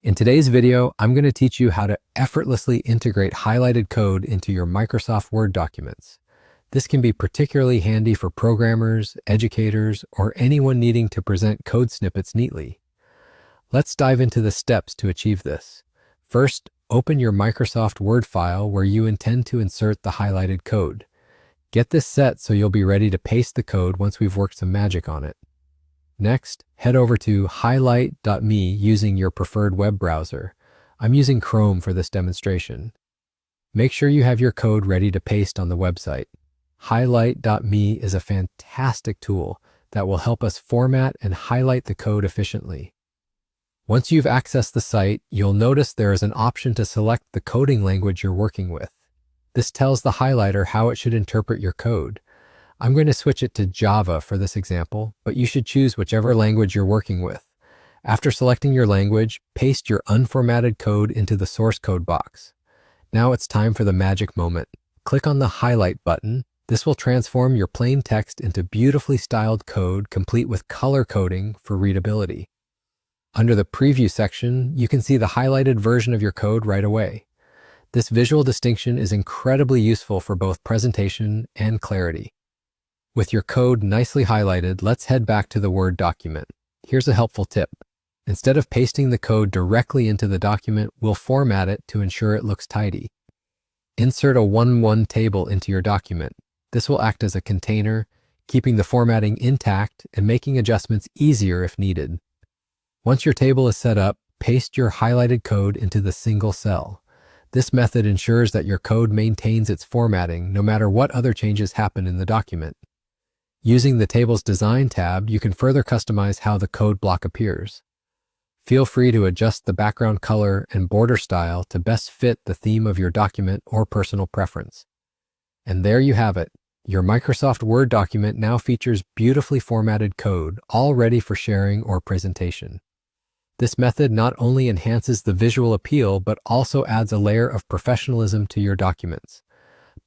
In today's video, I'm going to teach you how to effortlessly integrate highlighted code into your Microsoft Word documents. This can be particularly handy for programmers, educators, or anyone needing to present code snippets neatly. Let's dive into the steps to achieve this. First, open your Microsoft Word file where you intend to insert the highlighted code. Get this set so you'll be ready to paste the code once we've worked some magic on it. Next, head over to highlight.me using your preferred web browser. I'm using Chrome for this demonstration. Make sure you have your code ready to paste on the website. Highlight.me is a fantastic tool that will help us format and highlight the code efficiently. Once you've accessed the site, you'll notice there is an option to select the coding language you're working with. This tells the highlighter how it should interpret your code. I'm going to switch it to Java for this example, but you should choose whichever language you're working with. After selecting your language, paste your unformatted code into the source code box. Now it's time for the magic moment. Click on the highlight button. This will transform your plain text into beautifully styled code complete with color coding for readability. Under the preview section, you can see the highlighted version of your code right away. This visual distinction is incredibly useful for both presentation and clarity. With your code nicely highlighted, let's head back to the Word document. Here's a helpful tip. Instead of pasting the code directly into the document, we'll format it to ensure it looks tidy. Insert a 1:1 table into your document. This will act as a container, keeping the formatting intact and making adjustments easier if needed. Once your table is set up, paste your highlighted code into the single cell. This method ensures that your code maintains its formatting no matter what other changes happen in the document. Using the Table's Design tab, you can further customize how the code block appears. Feel free to adjust the background color and border style to best fit the theme of your document or personal preference. And there you have it. Your Microsoft Word document now features beautifully formatted code, all ready for sharing or presentation. This method not only enhances the visual appeal, but also adds a layer of professionalism to your documents.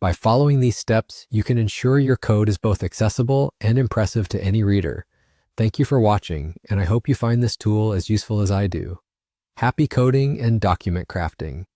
By following these steps, you can ensure your code is both accessible and impressive to any reader. Thank you for watching, and I hope you find this tool as useful as I do. Happy coding and document crafting!